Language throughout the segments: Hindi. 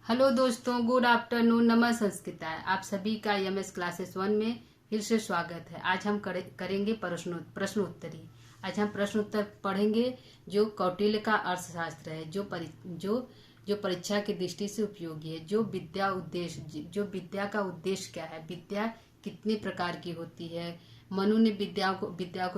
हेलो दोस्तों, गुड आफ्टरनून, नमस्ते संस्कृताय। आप सभी का एमएस क्लासेस 1 में फिर से स्वागत है। आज हम करेंगे प्रश्नोत्तरी। आज हम प्रश्नोत्तर पढ़ेंगे जो कौटिल्य का अर्थशास्त्र है, जो परीक्षा की दृष्टि से उपयोगी है, जो विद्या का उद्देश्य क्या है, विद्या कितने प्रकार की होती है, मनु ने विद्या को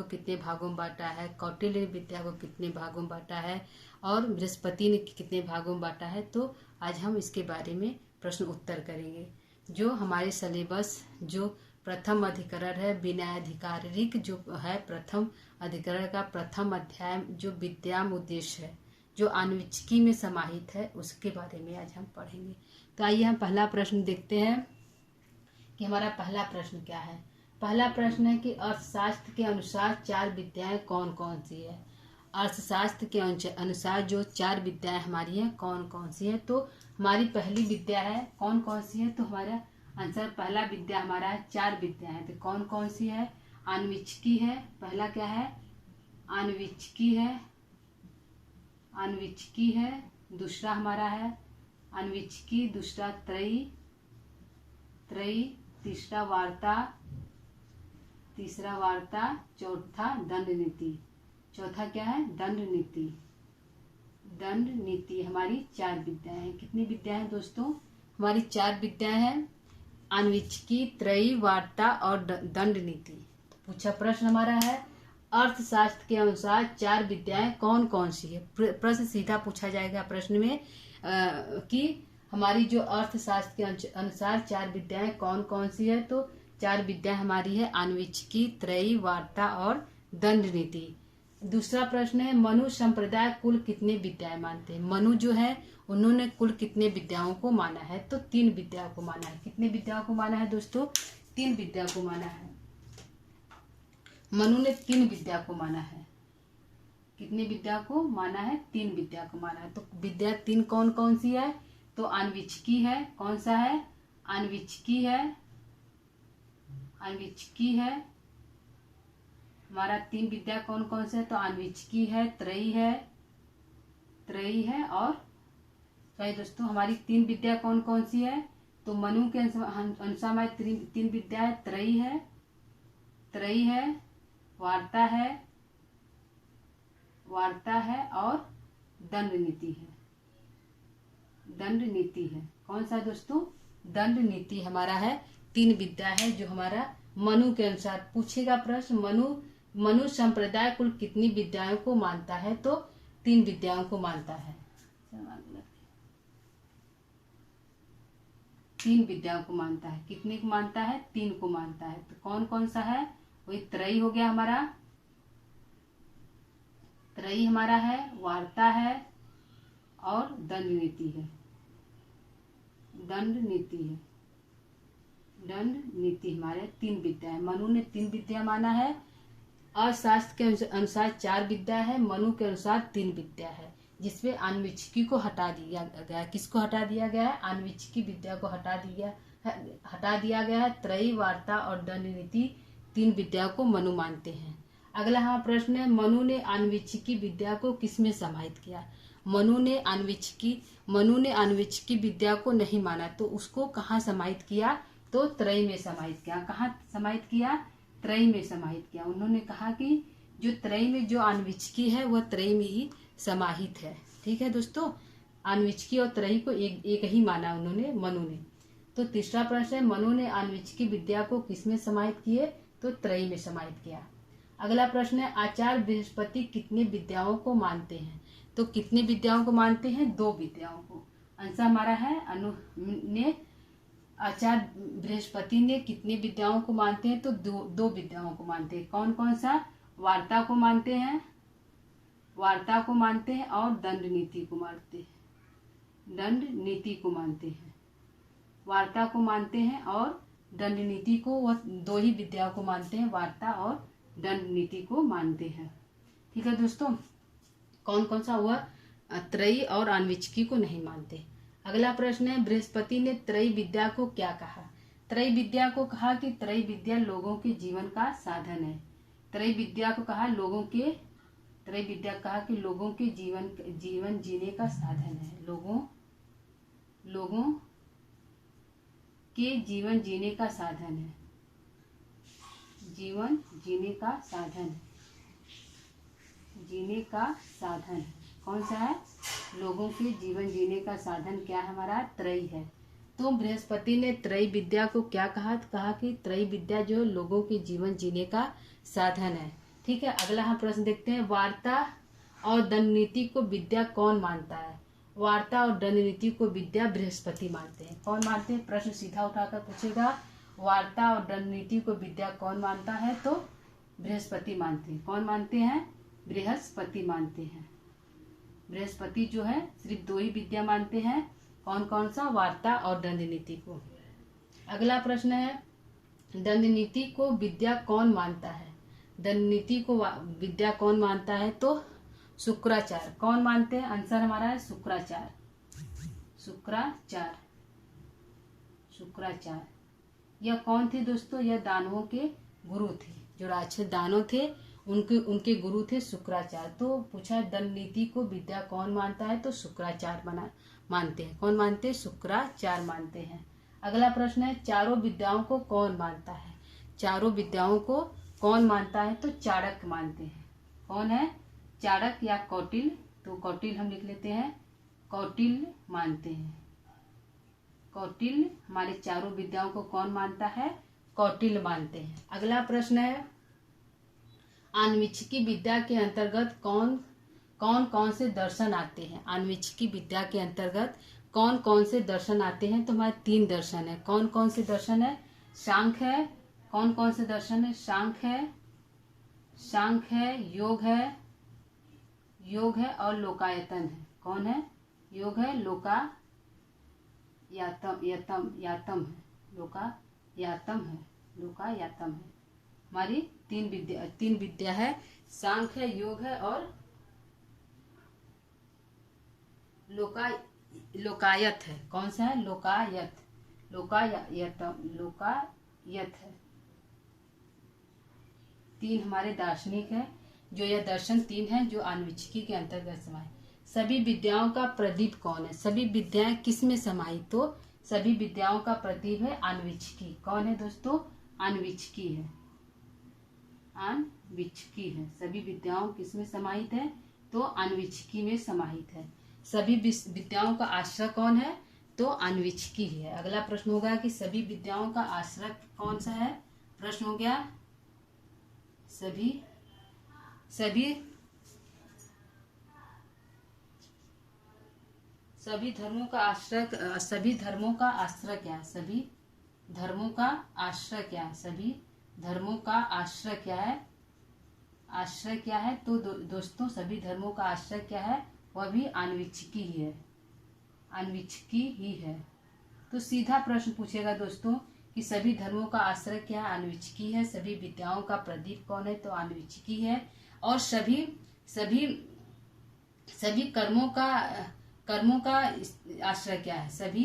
कितने भागों में बांटा है, कौटिल्य ने विद्या को कितने भागों में बांटा है और बृहस्पति ने कितने भागों में बांटा है। तो आज हम इसके बारे में प्रश्न उत्तर करेंगे। जो हमारे सिलेबस जो प्रथम अधिकरण है विनयाधिकारिक जो है, प्रथम अधिकरण का प्रथम अध्याय जो विद्याम उद्देश्य है, जो आन्वीक्षिकी में समाहित है, उसके बारे में आज हम पढ़ेंगे। तो आइए हम पहला प्रश्न देखते हैं कि हमारा पहला प्रश्न क्या है। पहला प्रश्न है कि अर्थशास्त्र के अनुसार 4 विद्याएं कौन कौन सी है। अर्थशास्त्र के अनुसार जो 4 विद्याएं हमारी हैं कौन कौन सी है। तो हमारी पहली विद्या है कौन कौन सी है, तो हमारा आंसर पहला विद्या हमारा है 4 विद्या है। तो कौन कौन सी है, आन्वीक्षिकी है, पहला क्या है, आन्वीक्षिकी है, दूसरा हमारा है आन्वीक्षिकी, दूसरा त्रयी, तीसरा वार्ता, चौथा दंड नीति। चौथा क्या है, दंड नीति। हमारी 4 विद्याएं हैं। कितनी विद्याएं हैं दोस्तों, हमारी 4 विद्याएं हैं, आन्वीक्षिकी, त्रयी, वार्ता और दंड नीति। तो पूछा प्रश्न हमारा है अर्थशास्त्र के अनुसार 4 विद्याएं कौन कौन सी है। प्रश्न सीधा पूछा जाएगा प्रश्न में कि हमारी जो अर्थशास्त्र के अनुसार 4 विद्याएं कौन कौन सी है। तो 4 विद्याएं हमारी है आन्वीक्षिकी, त्रयी, वार्ता और दंड नीति। दूसरा प्रश्न है मनु संप्रदाय कुल कितने विद्याएं मानते हैं। मनु जो है उन्होंने कुल कितने विद्याओं को माना है, तो 3 विद्याओं को माना है। कितने विद्याओं को माना है दोस्तों, 3 विद्या को माना है। मनु ने 3 विद्या को माना है। कितने विद्या को माना है, 3 विद्या को माना है। तो विद्या 3 कौन कौन सी है, तो आन्वीक्षिकी है, कौन सा है, आन्वीक्षिकी है। हमारा 3 विद्या कौन कौन से है, तो आन्वीक्षिकी है, त्रयी है और सही दोस्तों हमारी 3 विद्या कौन कौन सी है, तो मनु के अनुसार हमारी 3 विद्या है, त्रयी है, वार्ता है और दंड नीति है। कौन सा दोस्तों, दंड नीति हमारा है। 3 विद्या है जो हमारा मनु के अनुसार पूछेगा प्रश्न। मनु संप्रदाय कुल कितनी विद्याओं को मानता है, तो 3 विद्याओं को मानता है। 3 विद्याओं को मानता है। कितने को मानता है, 3 को मानता है। तो कौन कौन सा है, वही त्रयी हो गया हमारा, त्रयी हमारा है, वार्ता है और दंड नीति हमारे 3 विद्या है। मनु ने 3 विद्या माना है। अर्थशास्त्र के अनुसार 4 विद्या है, मनु के अनुसार 3 विद्या है, जिसमें आन्वीक्षिकी को हटा दिया गया। किसको हटा दिया गया है, आन्वीक्षिकी विद्या को हटा दिया गया है। त्रयी, वार्ता और दंड नीति 3 विद्या को मनु मानते हैं। अगला हमारा प्रश्न है मनु ने आन्वीक्षिकी विद्या को किसमें समाहित किया। मनु ने आन्वीक्षिकी विद्या को नहीं माना, तो उसको कहाँ समाहित किया, तो त्रयी में समाहित किया। कहाँ समाहित किया, त्रयी में समाहित किया। उन्होंने कहा कि जो त्रयी में जो आन्वीक्षिकी है वह त्रयी में ही समाहित है। ठीक है दोस्तों, आन्वीक्षिकी और त्रयी को एक ही माना उन्होंने, मनु ने। तो तीसरा प्रश्न है मनु ने आन्वीक्षिकी विद्या को किसमें समाहित किए, तो त्रयी में समाहित किया। अगला प्रश्न है आचार्य बृहस्पति कितने विद्याओं को मानते हैं। तो कितने विद्याओं को मानते हैं, 2 विद्याओं को। आंसर हमारा है आचार्य बृहस्पति ने कितने विद्याओं को मानते हैं, तो 2 विद्याओं को मानते हैं। कौन कौन सा, वार्ता को मानते हैं और दंड नीति को मानते हैं। वार्ता को मानते हैं और दंड नीति को, वह 2 ही विद्याओं को मानते हैं, वार्ता और दंड नीति को मानते हैं। ठीक है दोस्तों, कौन कौन सा, वह त्रयी और आन्वीक्षिकी को नहीं मानते। अगला प्रश्न है बृहस्पति ने त्रयी विद्या को क्या कहा। त्रयी विद्या को कहा कि त्रयी विद्या लोगों के जीवन का साधन है। त्रयी विद्या कहा कि लोगों के जीवन जीने का साधन है। लोगों के जीवन जीने का साधन है। जीवन जीने का साधन है। जीने का साधन है कौन सा है? लोगों के जीवन जीने का साधन क्या है हमारा? त्रयी है। तो बृहस्पति ने त्रयी विद्या को क्या कहा? कहा कि त्रयी विद्या जो लोगों के जीवन जीने का साधन है। ठीक है, अगला हम प्रश्न देखते हैं। वार्ता और दंड नीति को विद्या कौन मानता है? वार्ता और दंड नीति को विद्या बृहस्पति मानते हैं। कौन मानते हैं? प्रश्न सीधा उठाकर पूछेगा। वार्ता और दंड नीति को विद्या कौन मानता है? तो बृहस्पति मानते हैं। कौन मानते हैं? बृहस्पति मानते हैं। बृहस्पति जो है सिर्फ 2 ही विद्या मानते हैं। कौन कौन सा? वार्ता और दंड नीति को। अगला प्रश्न है, दंड नीति को विद्या कौन मानता है? दंड नीति को विद्या कौन मानता है? तो शुक्राचार्य। कौन मानते हैं? आंसर हमारा है शुक्राचार्य। शुक्राचार्य। शुक्राचार्य यह कौन थे दोस्तों? यह दानवों के गुरु थे। जो राक्षस दानव थे उनके गुरु थे शुक्राचार्य। तो पूछा दंड नीति को विद्या कौन मानता है? तो शुक्राचार्य मानते हैं। कौन मानते हैं? शुक्राचार्य मानते हैं। अगला प्रश्न है, चारों विद्याओं को कौन मानता है? चारों विद्याओं को कौन मानता है? तो चाणक्य मानते हैं। कौन है? चाणक्य या कौटिल्य। तो कौटिल्य हम लिख लेते हैं। कौटिल्य मानते हैं। कौटिल्य हमारे चारों विद्याओं को कौन मानता है? कौटिल्य मानते हैं। अगला प्रश्न है, आन्वीक्षिकी विद्या के अंतर्गत कौन कौन से दर्शन आते हैं? आन्वीक्षिकी विद्या के अंतर्गत कौन कौन से दर्शन आते हैं? तो हमारे 3 दर्शन है। कौन कौन से दर्शन है? सांख्य है। कौन कौन से दर्शन है? सांख्य है, सांख्य है, योग है और लोकायतन है। कौन है? योग है, यातम है, लोकायातम है, लोकायातम है। हमारी 3 विद्या है। सांख्य है, योग है और लोकायत है। कौन सा है? लोकायत है। 3 हमारे दार्शनिक है। जो यह दर्शन 3 है जो आन्वीक्षिकी के अंतर्गत समाये। सभी विद्याओं का प्रदीप कौन है? सभी विद्याएं किस में समाहित? तो सभी विद्याओं का प्रदीप है आन्वीक्षिकी। कौन है दोस्तों? आन्वीक्षिकी है। आन्वीक्षिकी है। सभी विद्याओं किस में समाहित है? तो आन्वीक्षिकी में समाहित है। सभी विद्याओं का आश्रय कौन है? तो आन्वीक्षिकी ही है। अगला प्रश्न होगा कि सभी विद्याओं का आश्रय कौन सा है? प्रश्न हो गया सभी धर्मों का आश्रय क्या है? सभी धर्मों का आश्रय क्या है? सभी धर्मों का आश्रय क्या है? आश्रय क्या है? तो दोस्तों सभी धर्मों का आश्रय क्या है? वह भी आन्वीक्षिकी ही है। आन्वीक्षिकी ही है। तो सीधा प्रश्न पूछेगा दोस्तों कि सभी धर्मों का आश्रय क्या है? आन्वीक्षिकी है। सभी विद्याओं का प्रदीप कौन है? तो आन्वीक्षिकी है। और सभी कर्मों का आश्रय क्या है? सभी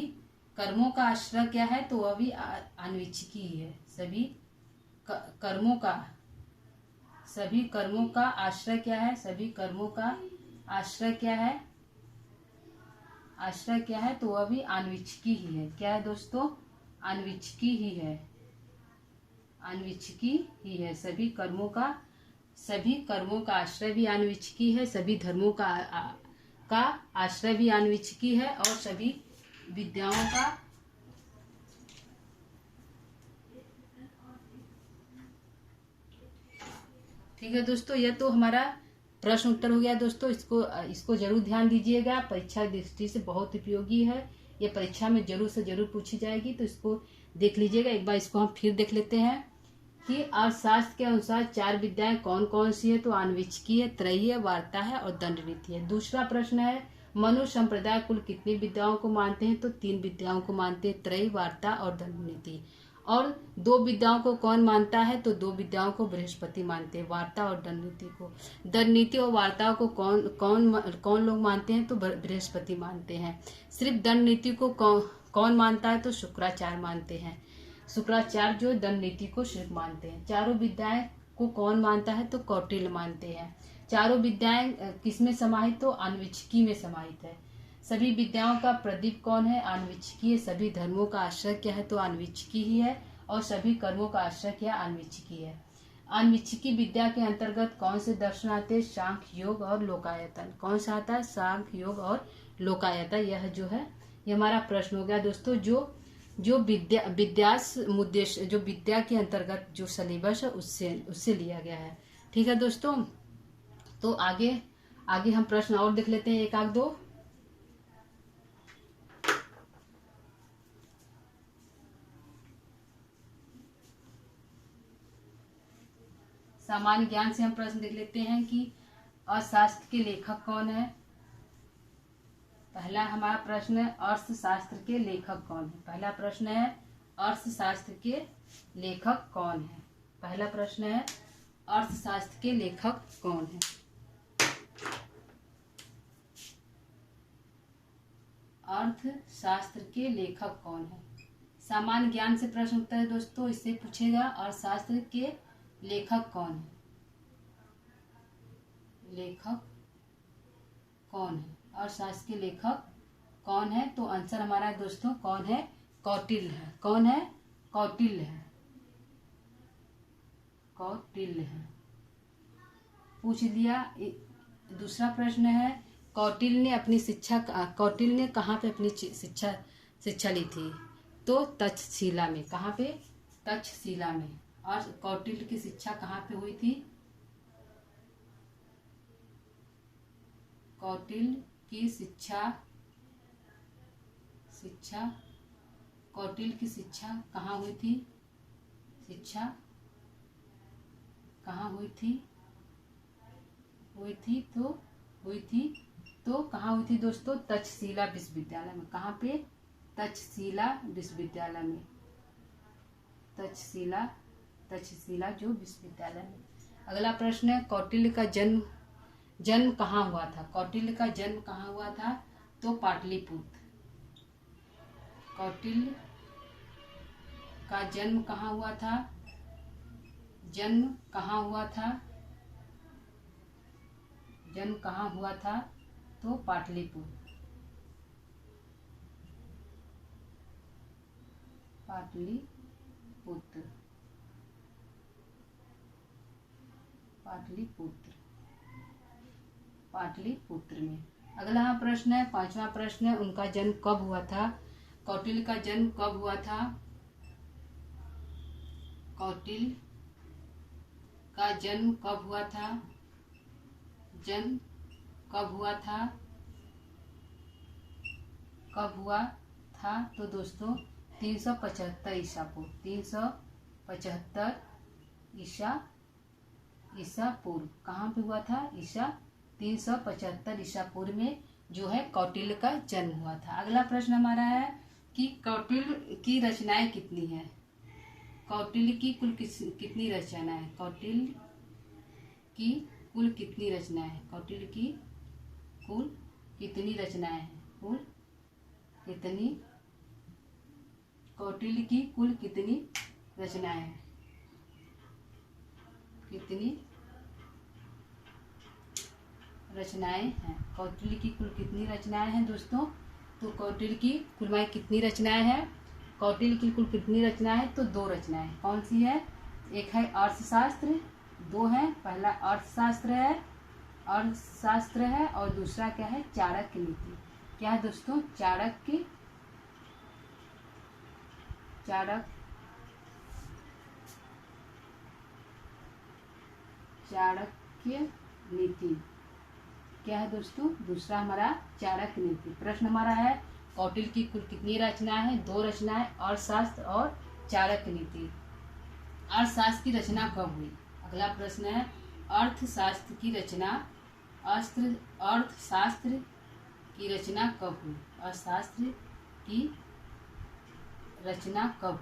कर्मों का आश्रय क्या है? तो वह भी आन्वीक्षिकी ही है। सभी कर्मों का आश्रय क्या है? सभी कर्मों का आश्रय क्या है? तो वह भी आन्वीक्षिकी ही है। क्या है दोस्तों? आन्वीक्षिकी ही है। आन्वीक्षिकी ही है। सभी कर्मों का आश्रय भी आन्वीक्षिकी है। सभी धर्मों का आश्रय भी आन्वीक्षिकी है। और सभी विद्याओं का ठीक है दोस्तों। यह तो हमारा प्रश्न उत्तर हो गया दोस्तों। इसको जरूर ध्यान दीजिएगा। परीक्षा दृष्टि से बहुत उपयोगी है। ये परीक्षा में जरूर से जरूर पूछी जाएगी। तो इसको देख लीजिएगा। एक बार इसको हम फिर देख लेते हैं कि अर्थशास्त्र के अनुसार 4 विद्याएं कौन कौन सी है? तो आन्वीक्षिकी है, त्रयी है, वार्ता है और दंड नीति है। दूसरा प्रश्न है, मनु संप्रदाय कुल कितनी विद्याओं को मानते हैं? तो 3 विद्याओं को मानते हैं, त्रयी, वार्ता और दंड नीति। और 2 विद्याओं को कौन मानता है? तो 2 विद्याओं को बृहस्पति मानते हैं, वार्ता और दंड नीति को। दंड नीति और वार्ताओं को कौन लोग मानते हैं? तो बृहस्पति मानते हैं। सिर्फ दंड नीति को कौन मानता है? तो शुक्राचार्य मानते हैं। शुक्राचार्य जो दंड नीति को सिर्फ मानते हैं। चारों विद्याएं को कौन मानता है? तो कौटिल्य मानते हैं। चारों विद्याएं किस में समाहित? तो आन्वीक्षिकी में समाहित है। सभी विद्याओं का प्रदीप कौन है? आन्वीक्षिकी है। सभी धर्मों का आश्रय क्या है? तो आन्वीक्षिकी ही है। और सभी कर्मों का आश्रय क्या? आन्वीक्षिकी है। आन्वीक्षिकी विद्या के अंतर्गत कौन से दर्शन आते हैं? सांख्य, योग और लोकायतन। कौन सा आता है? सांख्य, योग और लोकायतन। यह जो है ये हमारा प्रश्न हो गया दोस्तों। जो विद्यास मुद्देश जो विद्या के अंतर्गत जो सिलेबस है उससे लिया गया है। ठीक है दोस्तों, तो आगे हम प्रश्न और देख लेते हैं, एक आध दो। सामान्य ज्ञान से हम प्रश्न देख लेते हैं कि अर्थशास्त्र के लेखक कौन है। पहला हमारा प्रश्न है, अर्थशास्त्र के लेखक कौन है। पहला प्रश्न है, अर्थशास्त्र के लेखक कौन है। पहला प्रश्न है, अर्थशास्त्र के लेखक कौन है। अर्थशास्त्र के लेखक कौन है। सामान्य ज्ञान से प्रश्न उत्तर है दोस्तों, इससे पूछेगा अर्थशास्त्र के लेखक कौन है। लेखक कौन है, अर्थशास्त्र के लेखक कौन है। तो आंसर हमारा है दोस्तों, कौन है? कौटिल्य है। कौन है? कौटिल्य है। कौटिल्य है। पूछ दिया। दूसरा प्रश्न है, कौटिल्य ने कहाँ पे अपनी शिक्षा ली थी। तो तक्षशिला में। कहाँ पे? तक्षशिला में। और कौटिल्य की शिक्षा कहाँ पे हुई थी? कौटिल्य की शिक्षा कौटिल्य की शिक्षा कहाँ हुई थी? शिक्षा कहाँ हुई थी? तो कहाँ हुई थी दोस्तों? तक्षशिला विश्वविद्यालय में। कहाँ पे? तक्षशिला विश्वविद्यालय में। तक्षशिला जो विश्वविद्यालय में। अगला प्रश्न है, कौटिल्य का जन्म कहाँ हुआ था। कौटिल्य का जन्म कहाँ हुआ था? तो पाटलिपुत्र। कौटिल्य का जन्म कहाँ हुआ था? जन्म कहाँ हुआ था? तो पाटलिपुत्र। पाटलिपुत्र में। अगला प्रश्न है, पांचवा प्रश्न है, उनका जन्म कब हुआ था। कौटिल्य का जन्म कब हुआ था। कौटिल्य का जन्म कब हुआ था। कब हुआ था। तो दोस्तों 375 ईसा पूर्व। 375 ईसा पूर्व। कहाँ पे हुआ था? 375 ईसा पूर्व में जो है कौटिल्य का जन्म हुआ था। अगला प्रश्न हमारा है कि कौटिल्य की रचनाएं कितनी है। कौटिल्य की कुल कितनी रचना है। कौटिल्य की कुल कितनी रचनाएं हैं। कौटिल्य की कुल कितनी रचनाएं हैं। कौटिल्य की कुल कितनी रचनाएं हैं। कौटिल्य की कुल कितनी रचनाएं हैं दोस्तों। तो कौटिल्य की कुल कितनी रचनाएं हैं। कौटिल्य की कुल कितनी रचनाएं हैं। तो 2 रचनाएं। कौन सी है? एक है अर्थशास्त्र, 2 है। पहला अर्थशास्त्र है और दूसरा क्या है? चाणक्य नीति। क्या है दोस्तों? चाणक्य नीति। क्या है दोस्तों? दूसरा हमारा चाणक्य नीति। प्रश्न हमारा है, कौटिल्य की कुल कितनी रचनाएं हैं। 2 रचनाएं, अर्थशास्त्र और चाणक्य नीति। अर्थशास्त्र की रचना कब हुई। अगला प्रश्न है, अर्थशास्त्र की रचना कब हुई। अर्थशास्त्र की रचना कब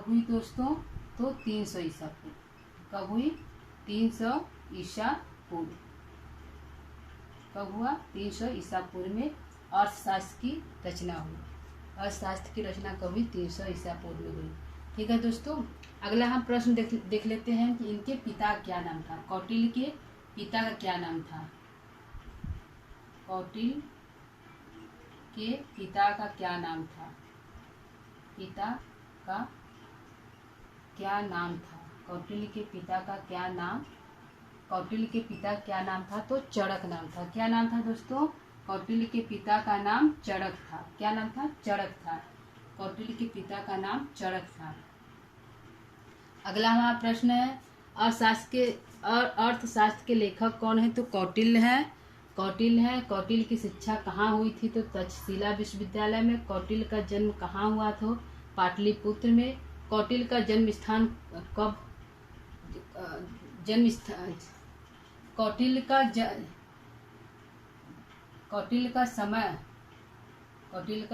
हुई दोस्तों। तो 300 ईसा पूर्व। कब हुई? 300 ईसा पूर्व। कब हुआ? 300 ईसा पूर्व में अर्थशास्त्र की रचना हुई। अर्थशास्त्र की रचना कब हुई? 300 ईसा पूर्व में हुई। ठीक है दोस्तों, अगला हम प्रश्न देख लेते हैं कि इनके पिता क्या नाम था। कौटिल्य के पिता का क्या नाम था? कौटिल्य के पिता का क्या नाम था? पिता का क्या नाम था? कौटिल्य के पिता का क्या नाम? कौटिल्य के पिता क्या नाम था? तो चड़क नाम था। क्या नाम था दोस्तों? कौटिल्य के पिता का नाम चड़क था। क्या नाम था? चड़क था। कौटिल्य के पिता का नाम चड़क था। अगला हमारा प्रश्न है, अर्थशास्त्र के लेखक कौन है? तो कौटिल्य है। कौटिल्य की शिक्षा कहाँ हुई थी? तो तक्षशिला विश्वविद्यालय में। कौटिल्य का जन्म कहाँ हुआ था? पाटलिपुत्र में। कौटिल्य का जन्म स्थान कब जन्म स्थान कौटिल्य का समय कौटिल्य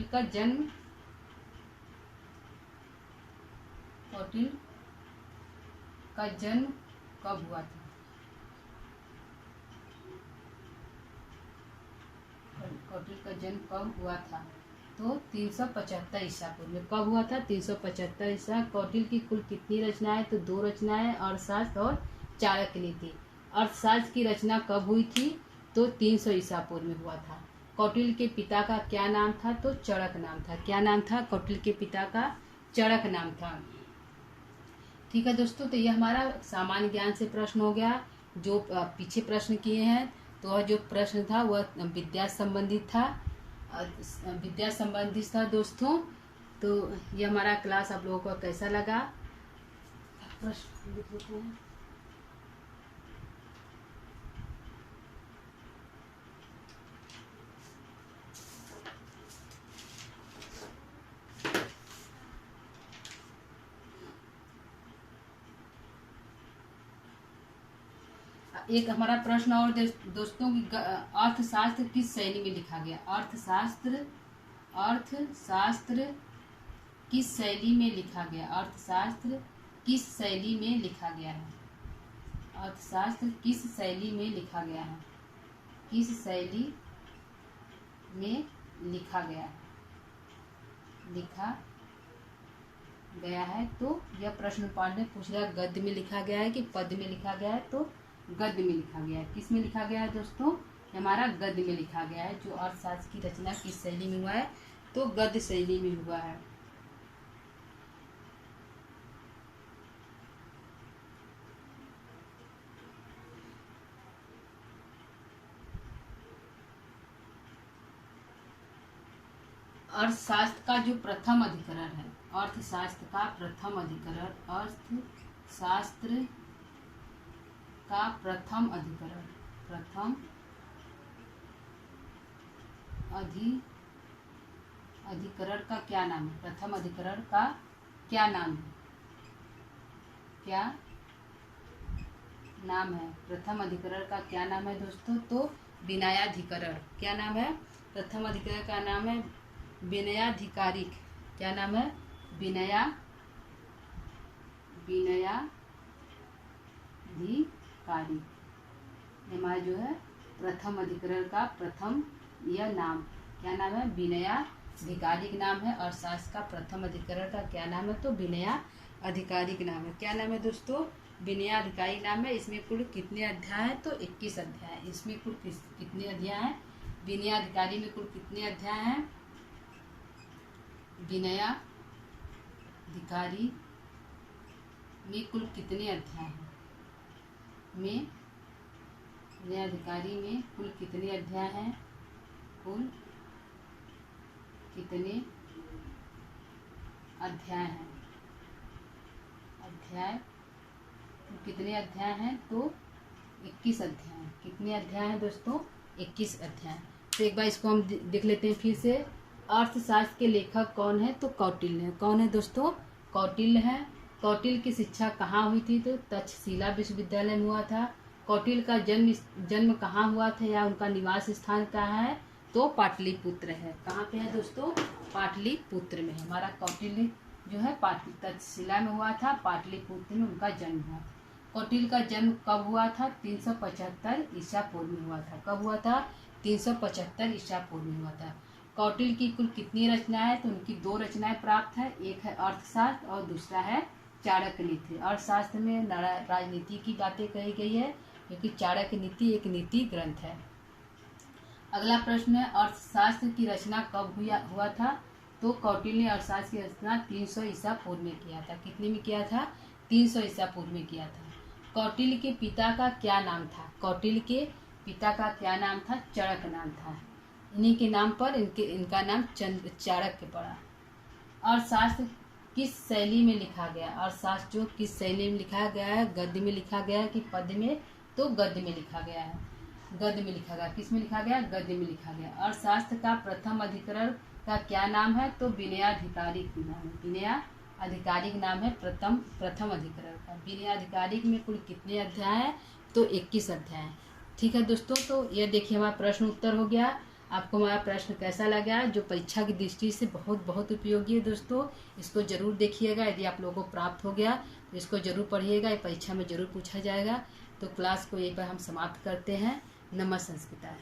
का जन्म कब हुआ था? कौटिल्य का जन्म कब हुआ था? तो 375 ईसा पूर्व में। कब हुआ था? 375 ईसा। कौटिल्य की कुल कितनी रचनाएं? तो 2 रचनाएं, अर्थशास्त्र और चाणक्य नीति। अर्थशास्त्र की रचना कब हुई थी? तो 300 ईसा पूर्व में हुआ था। कौटिल्य के पिता का क्या नाम था? तो चड़क नाम था। क्या नाम था? कौटिल्य के पिता का चड़क नाम था। ठीक है दोस्तों, तो ये हमारा सामान्य ज्ञान से प्रश्न हो गया। जो पीछे प्रश्न किए हैं, तो जो प्रश्न था वह विद्या संबंधित था दोस्तों। तो ये हमारा क्लास आप लोगों को कैसा लगा? प्रश्न लिख लेते हैं। एक हमारा प्रश्न और दोस्तों की, अर्थशास्त्र किस शैली में लिखा गया? अर्थशास्त्र किस शैली में लिखा गया? अर्थशास्त्र किस शैली में लिखा गया है? अर्थशास्त्र किस शैली में लिखा गया है? किस शैली में लिखा गया है? तो यह प्रश्न पाठ में पूछ रहा है, गद्य में लिखा गया है कि पद में लिखा गया है? तो गद्य में लिखा गया है। किस में लिखा गया है दोस्तों? हमारा गद्य में लिखा गया है। जो अर्थशास्त्र की रचना किस शैली में हुआ है? तो गद्य शैली में हुआ है। अर्थशास्त्र का जो प्रथम अधिकरण है, अर्थशास्त्र का प्रथम अधिकरण, अर्थशास्त्र का प्रथम अधिकरण का क्या नाम है? प्रथम अधिकरण का क्या नाम है? क्या नाम है? प्रथम अधिकरण का क्या नाम है दोस्तों? तो विनयाधिकरण। क्या नाम है? प्रथम अधिकरण का नाम है विनयाधिकारिक। क्या नाम है? विनयाधिकारिक। हमारा जो है प्रथम अधिकरण का प्रथम यह नाम, क्या नाम है? विनयाधिकारिक नाम है। और शास्त्र का प्रथम अधिकरण का क्या नाम है? तो विनयाधिकारिक नाम है। क्या नाम है दोस्तों? विनयाधिकारिक नाम है। इसमें कुल कितने अध्याय हैं? तो 21 अध्याय है। इसमें कुल कितने अध्याय हैं? विनयाधिकारी में कुल कितने अध्याय हैं? विनयाधिकारी में कुल कितने अध्याय हैं? विनयाधिकारी में कुल कितने अध्याय हैं? कुल कितने अध्याय हैं? कितने अध्याय हैं? तो 21 अध्याय हैं। कितने अध्याय हैं दोस्तों? 21 अध्याय। तो एक बार इसको हम देख लेते हैं फिर से। अर्थशास्त्र के लेखक कौन है? तो कौटिल्य है। कौन है दोस्तों? कौटिल्य है। कौटिल्य की शिक्षा कहाँ हुई थी? तो तक्षशिला विश्वविद्यालय में हुआ था। कौटिल्य का जन्म कहाँ हुआ था या उनका निवास स्थान कहाँ है? तो पाटलिपुत्र है। कहाँ पे है दोस्तों? पाटलिपुत्र में। हमारा कौटिल्य जो है तक्षशिला में हुआ था, पाटलिपुत्र में उनका जन्म हुआ था। कौटिल्य का जन्म कब हुआ था? 375 ईसा पूर्व में हुआ था। कब हुआ था? 375 ईसा पूर्व में हुआ था। कौटिल्य की कुल कितनी रचनाएं हैं? तो उनकी 2 रचनाएं प्राप्त है। एक है अर्थशास्त्र और दूसरा है चाणक्य नीति। अर्थशास्त्र में राजनीति की बातें कही गई है, क्योंकि चाणक्य नीति एक नीति ग्रंथ है। अगला प्रश्न है, अर्थशास्त्र की रचना कब हुआ था? तो कौटिल्य ने अर्थशास्त्र की रचना 300 ईसा पूर्व में किया था। कितने में किया था? 300 ईसा पूर्व में किया था। कौटिल्य के पिता का क्या नाम था? कौटिल्य के पिता का क्या नाम था? चाणक्य नाम था। इन्हीं के नाम पर इनका नाम चाणक्य पड़ा। अर्थशास्त्र किस शैली में लिखा गया? अर्थशास्त्र जो किस शैली में लिखा गया है? गद्य में लिखा गया है कि पद्य में? तो गद्य में लिखा गया है। गद्य में लिखा गया। किस में लिखा गया? गद्य में लिखा गया। अर्थशास्त्र का प्रथम अधिकरण का क्या नाम है? तो विनयाधिकारिक नाम है। विनयाधिकारिक नाम है प्रथम अधिकरण का। विनयाधिकारिक में कुल कितने अध्याय हैं? तो 21 अध्याय। ठीक है दोस्तों, तो यह देखिए हमारा प्रश्न उत्तर हो गया। आपको हमारा प्रश्न कैसा लगा? जो परीक्षा की दृष्टि से बहुत बहुत उपयोगी है दोस्तों, इसको जरूर देखिएगा। यदि आप लोगों को प्राप्त हो गया तो इसको जरूर पढ़िएगा, ये परीक्षा में जरूर पूछा जाएगा। तो क्लास को यहीं पर हम समाप्त करते हैं। नमः संस्कृताय।